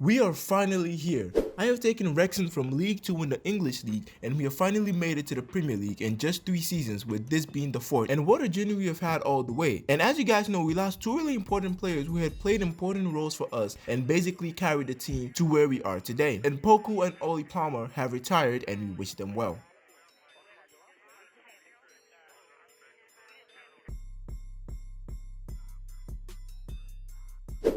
We are finally here. I have taken Wrexham from League 2 in the English League, and we have finally made it to the Premier League in just 3 seasons, with this being the 4th. And what a journey we have had all the way. And as you guys know, we lost 2 really important players who had played important roles for us and basically carried the team to where we are today. And Poku and Oli Palmer have retired, and we wish them well.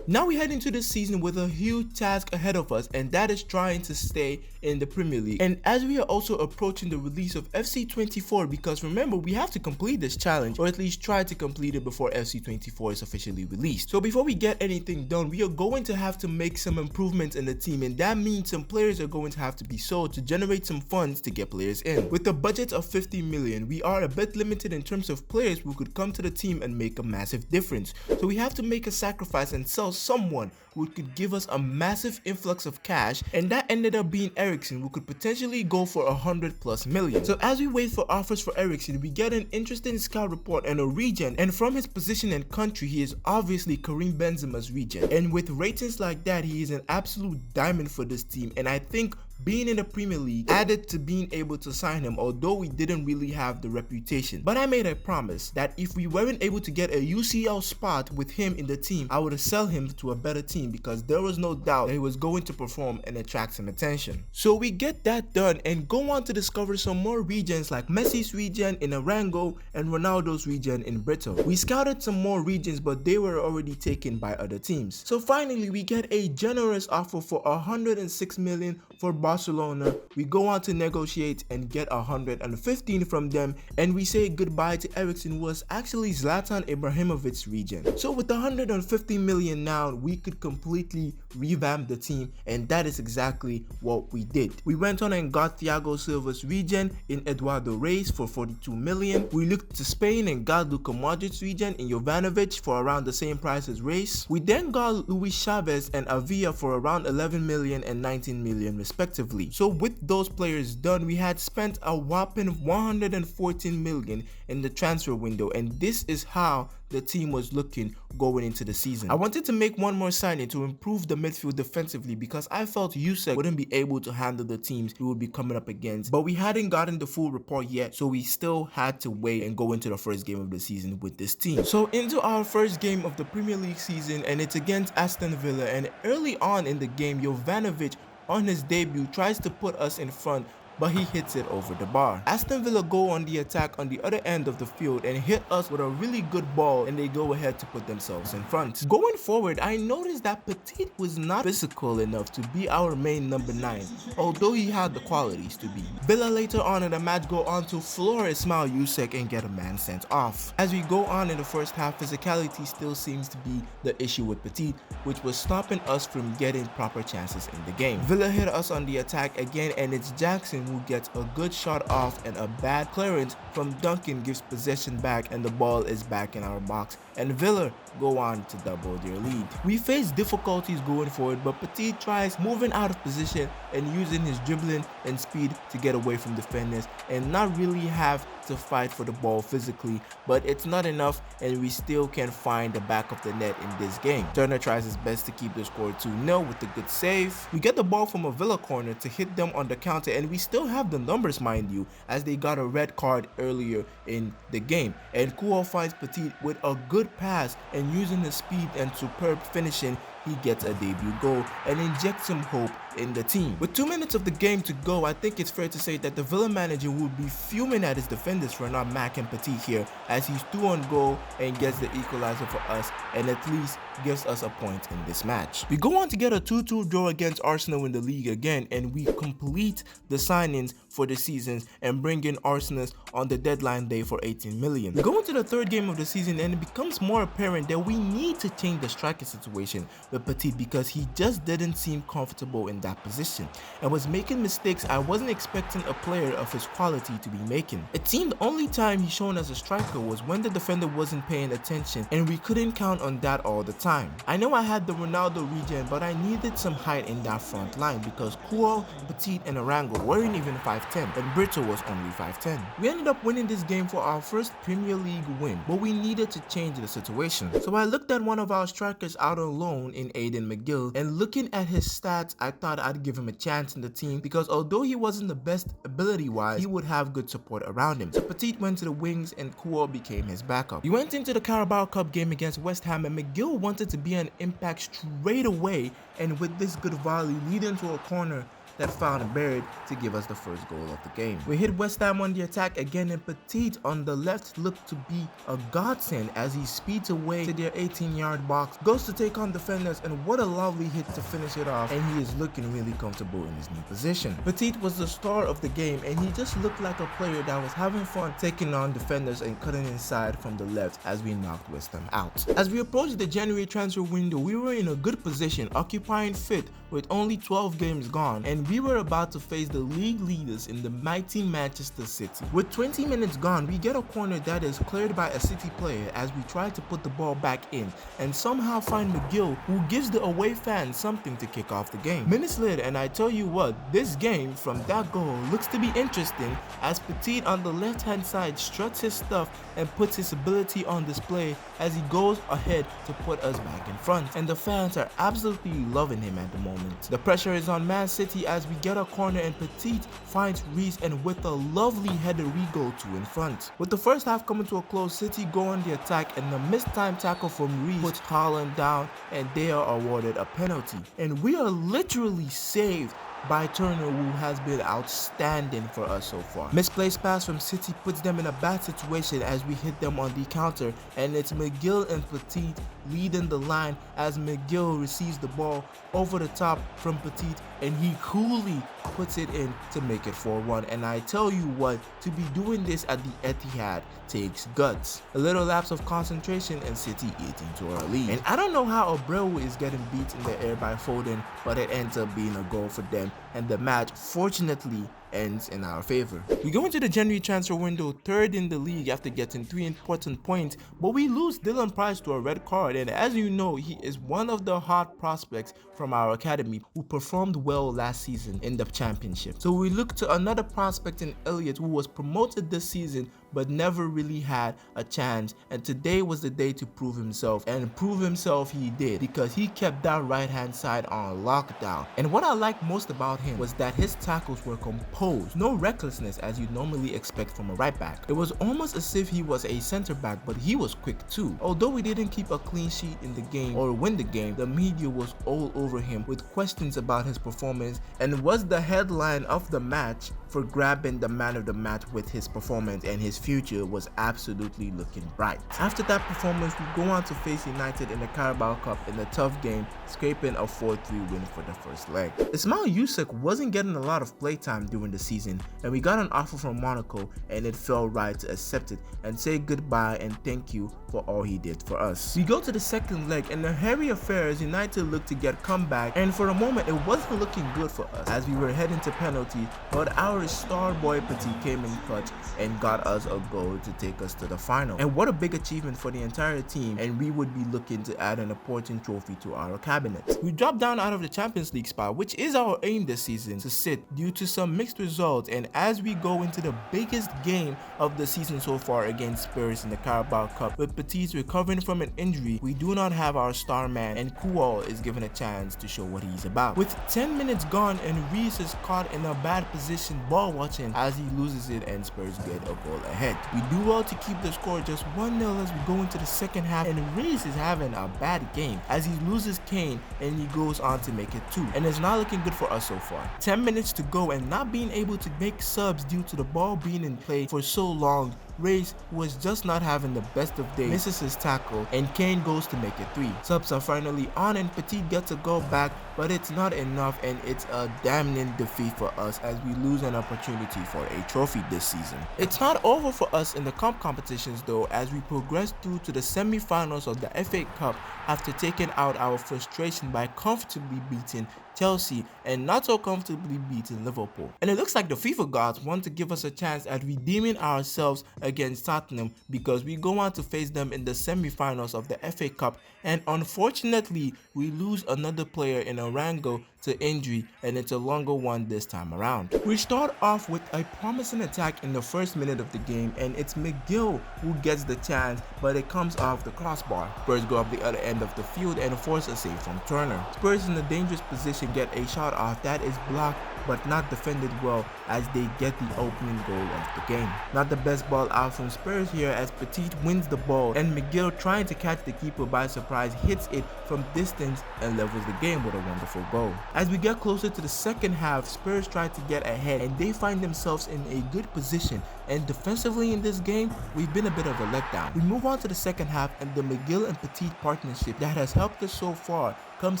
Now we head into the season with a huge task ahead of us, and that is trying to stay in the Premier League. And as we are also approaching the release of FC24, because remember, we have to complete this challenge, or at least try to complete it before FC24 is officially released. So before we get anything done, we are going to have to make some improvements in the team, and that means some players are going to have to be sold to generate some funds to get players in. With a budget of 50 million, we are a bit limited in terms of players who could come to the team and make a massive difference. So we have to make a sacrifice and sell someone who could give us a massive influx of cash, and that ended up being Eriksen, who could potentially go for 100+ million. So as we wait for offers for Eriksen, we get an interesting scout report and a regen, and from his position and country, he is obviously Karim Benzema's regen. And with ratings like that, he is an absolute diamond for this team, and I think being in the Premier League added to being able to sign him, although we didn't really have the reputation. But I made a promise that if we weren't able to get a UCL spot with him in the team, I would sell him to a better team, because there was no doubt that he was going to perform and attract some attention. So we get that done and go on to discover some more regions like Messi's region in Arango and Ronaldo's region in Brito. We scouted some more regions, but they were already taken by other teams. So finally we get a generous offer for 106 million for Barcelona. We go on to negotiate and get 115 from them, and we say goodbye to Eriksen, who was actually Zlatan Ibrahimovic's region. So with 150 million now, we could completely revamp the team, and that is exactly what we did. We went on and got Thiago Silva's region in Eduardo Reis for 42 million. We looked to Spain and got Luka Modric's region in Jovanovic for around the same price as Reis. We then got Luis Chavez and Avila for around 11 million and 19 million respectively. So with those players done, we had spent a whopping 114 million in the transfer window, and this is how the team was looking going into the season. I wanted to make one more signing to improve the midfield defensively, because I felt Yusek wouldn't be able to handle the teams we would be coming up against, but we hadn't gotten the full report yet, so we still had to wait and go into the first game of the season with this team. So into our first game of the Premier League season, and it's against Aston Villa, and early on in the game, Jovanovic on his debut tries to put us in front, but he hits it over the bar. Aston Villa go on the attack on the other end of the field and hit us with a really good ball, and they go ahead to put themselves in front. Going forward, I noticed that Petit was not physical enough to be our main number 9, although he had the qualities to be. Villa later on in the match go on to floor Ismail Yusek and get a man sent off. As we go on in the first half, physicality still seems to be the issue with Petit, which was stopping us from getting proper chances in the game. Villa hit us on the attack again, and it's Jackson who gets a good shot off, and a bad clearance from Duncan gives possession back, and the ball is back in our box, and Villa go on to double their lead. We face difficulties going forward, but Petit tries moving out of position and using his dribbling and speed to get away from defenders and not really have to fight for the ball physically, but it's not enough, and we still can find the back of the net in this game. Turner tries his best to keep the score 2-0 with a good save. We get the ball from a Villa corner to hit them on the counter, and we still have the numbers, mind you, as they got a red card earlier in the game. And Kuo finds Petit with a good pass, and using his speed and superb finishing, he gets a debut goal and injects some hope in the team. With 2 minutes of the game to go, I think it's fair to say that the Villa manager would be fuming at his defenders for not marking Petit here, as he's 2 on goal and gets the equalizer for us, and at least gives us a point in this match. We go on to get a 2-2 draw against Arsenal in the league again, and we complete the signings for the seasons and bring in Arsenal on the deadline day for 18 million. We go into the third game of the season, and it becomes more apparent that we need to change the striker situation with Petit, because he just didn't seem comfortable in that position and was making mistakes I wasn't expecting a player of his quality to be making. It seemed the only time he shone as a striker was when the defender wasn't paying attention, and we couldn't count on that all the time. I know I had the Ronaldo regen, but I needed some height in that front line because Kuol, Petit, and Arango weren't even 5'10", and Brito was only 5'10". We ended up winning this game for our first Premier League win, but we needed to change the situation. So I looked at one of our strikers out on loan in Aiden McGill, and looking at his stats, I thought I'd give him a chance in the team because although he wasn't the best ability-wise, he would have good support around him. So Petit went to the wings and Kuol became his backup. We went into the Carabao Cup game against West Ham, and McGill wanted to be an impact straight away, and with this good volley leading to a corner that found Barrett to give us the first goal of the game. We hit West Ham on the attack again, and Petit on the left looked to be a godsend as he speeds away to their 18-yard box, goes to take on defenders, and what a lovely hit to finish it off, and he is looking really comfortable in his new position. Petit was the star of the game, and he just looked like a player that was having fun taking on defenders and cutting inside from the left as we knocked West Ham out. As we approached the January transfer window, we were in a good position, occupying 5th with only 12 games gone, and we were about to face the league leaders in the mighty Manchester City. With 20 minutes gone, we get a corner that is cleared by a City player as we try to put the ball back in and somehow find McGill, who gives the away fans something to kick off the game. Minutes later, and I tell you what, this game from that goal looks to be interesting as Petit on the left hand side struts his stuff and puts his ability on display as he goes ahead to put us back in front, and the fans are absolutely loving him at the moment. The pressure is on Man City as we get a corner, and Petit finds Reese, and with a lovely header we go 2 in front. With the first half coming to a close, City go on the attack, and the missed time tackle from Reese puts Haaland down, and they are awarded a penalty. And we are literally saved by Turner, who has been outstanding for us so far. Misplaced pass from City puts them in a bad situation as we hit them on the counter, and it's McGill and Petit leading the line as McGill receives the ball over the top from Petit, and he coolly puts it in to make it 4-1. And I tell you what, to be doing this at the Etihad takes guts. A little lapse of concentration and City eat into our lead. And I don't know how Abreu is getting beat in the air by Foden, but it ends up being a goal for them, and the match fortunately ends in our favor. We go into the January transfer window 3rd in the league after getting 3 important points, but we lose Dylan Price to a red card, and as you know, he is one of the hot prospects from our academy who performed well last season in the championship. So we look to another prospect in Elliott, who was promoted this season but never really had a chance, and today was the day to prove himself, and prove himself he did because he kept that right hand side on lockdown. And what I liked most about him was that his tackles were composed, no recklessness as you normally expect from a right back. It was almost as if he was a center back, but he was quick too. Although we didn't keep a clean sheet in the game or win the game, the media was all over him with questions about his performance, and was the headline of the match for grabbing the man of the match with his performance, and his future was absolutely looking bright. After that performance, we go on to face United in the Carabao Cup in a tough game, scraping a 4-3 win for the first leg. Ismail Yusuf wasn't getting a lot of playtime during the season, and we got an offer from Monaco, and it felt right to accept it and say goodbye and thank you for all he did for us. We go to the second leg, and the hairy affairs United looked to get comeback, and for a moment it wasn't looking good for us as we were heading to penalty, but our star boy Petit came in clutch and got us a goal to take us to the final. And what a big achievement for the entire team, and we would be looking to add an important trophy to our cabinet. We dropped down out of the Champions League spot, which is our aim this season to sit due to some mixed results, and as we go into the biggest game of the season so far against Spurs in the Carabao Cup, with Petit recovering from an injury, we do not have our star man, and Kuol is given a chance to show what he's about. With 10 minutes gone, and Reese is caught in a bad position ball watching as he loses it, and Spurs get a goal ahead. We do well to keep the score just 1-0 as we go into the second half, and Reese is having a bad game as he loses Kane and he goes on to make it 2, and it's not looking good for us so far. 10 minutes to go, and not being able to make subs due to the ball being in play for so long Reyes, who was just not having the best of days, misses his tackle, and Kane goes to make it 3. Subs are finally on and Petit gets a goal back, but it's not enough and it's a damning defeat for us as we lose an opportunity for a trophy this season. It's not over for us in the cup competitions though, as we progress through to the semi-finals of the FA Cup after taking out our frustration by comfortably beating Chelsea and not so comfortably beating Liverpool. And it looks like the FIFA gods want to give us a chance at redeeming ourselves against Tottenham because we go on to face them in the semi-finals of the FA Cup, and unfortunately we lose another player in Arango to injury, and it's a longer one this time around. We start off with a promising attack in the first minute of the game, and it's McGill who gets the chance, but it comes off the crossbar. Spurs go up the other end of the field and force a save from Turner. Spurs in a dangerous position get a shot off that is blocked but not defended well as they get the opening goal of the game. Not the best ball out from Spurs here as Petit wins the ball and McGill, trying to catch the keeper by surprise, hits it from distance and levels the game with a wonderful goal. As we get closer to the second half, Spurs try to get ahead and they find themselves in a good position, and defensively in this game we've been a bit of a letdown. We move on to the second half and the McGill and Petit partnership that has helped us so far comes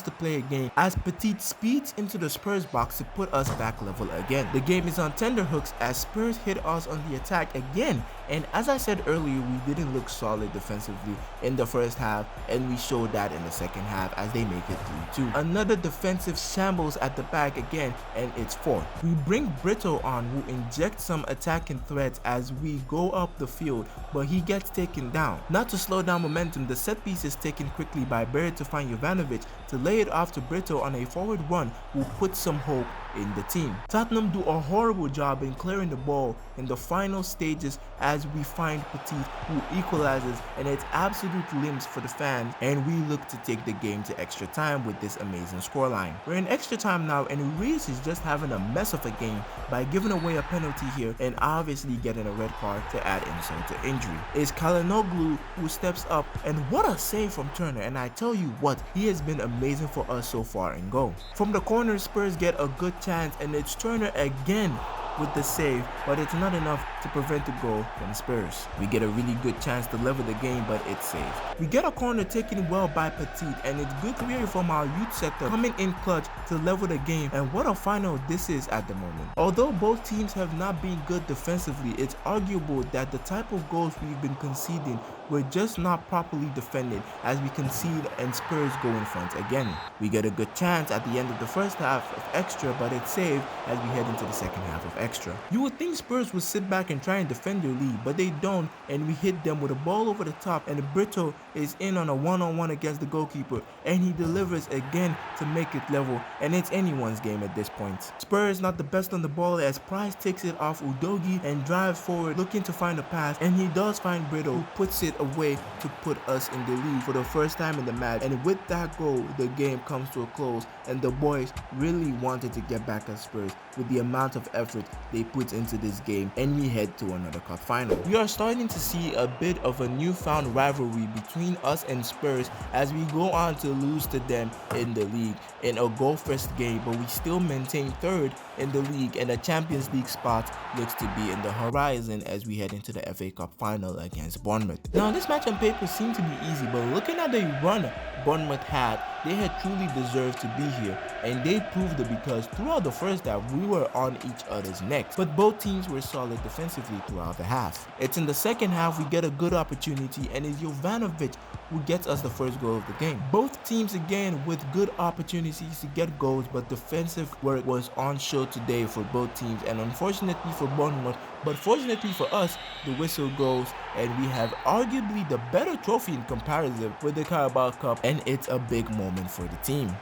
to play again as Petit speeds into the Spurs box to put us back level again. The game is on tenterhooks as Spurs hit us on the attack again, and as I said earlier, we didn't look solid defensively in the first half and we showed that in the second half as they make it 3-2. Another defensive shambles at the back again, and it's 4. We bring Brito on, who injects some attacking threats as we go up the field, but he gets taken down. Not to slow down momentum, the set piece is taken quickly by Barrett to find Jovanovic to lay it off to Brito on a forward run who puts some hope in the team. Tottenham do a horrible job in clearing the ball in the final stages as we find Petit, who equalizes, and it's absolute limbs for the fans, and we look to take the game to extra time with this amazing scoreline. We're in extra time now and Reese is just having a mess of a game by giving away a penalty here and obviously getting a red card to add insult to injury. It's Kalinoglu who steps up, and what a save from Turner, and I tell you what, he has been amazing for us so far in goal. From the corner, Spurs get a good chance and it's Turner again with the save, but it's not enough to prevent the goal from Spurs. We get a really good chance to level the game, but it's saved. We get a corner taken well by Petit, and it's good to hear from our youth setter coming in clutch to level the game, and what a final this is at the moment. Although both teams have not been good defensively, it's arguable that the type of goals we've been conceding were just not properly defended as we concede and Spurs go in front again. We get a good chance at the end of the first half of extra, but it's saved as we head into the second half of extra. You would think Spurs would sit back and try and defend their lead, but they don't, and we hit them with a ball over the top, and Brito is in on a one-on-one against the goalkeeper, and he delivers again to make it level, and it's anyone's game at this point. Spurs not the best on the ball as Price takes it off Udogie and drives forward looking to find a pass, and he does find Brito, who puts it away to put us in the lead for the first time in the match, and with that goal the game comes to a close, and the boys really wanted to get back at Spurs with the amount of effort they put into this game, and we head to another cup final. We are starting to see a bit of a newfound rivalry between us and Spurs as we go on to lose to them in the league in a goal-first game, but we still maintain third in the league, and a Champions League spot looks to be in the horizon as we head into the FA Cup final against Bournemouth. Now this match on paper seemed to be easy, but looking at the run Bournemouth had, they had truly deserved to be here, and they proved it because throughout the first half we were on each other's necks, but both teams were solid defensively throughout the half. It's in the second half we get a good opportunity, and it's Jovanovic who gets us the first goal of the game. Both teams again with good opportunities to get goals, but defensive work was on show today for both teams, and unfortunately for Bournemouth, but fortunately for us, the whistle goes and we have arguably the better trophy in comparison with the Carabao Cup, and it's a big moment for the team.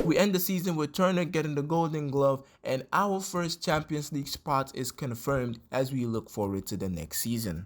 We end the season with Turner getting the Golden Glove, and our first Champions League spot is confirmed as we look forward to the next season.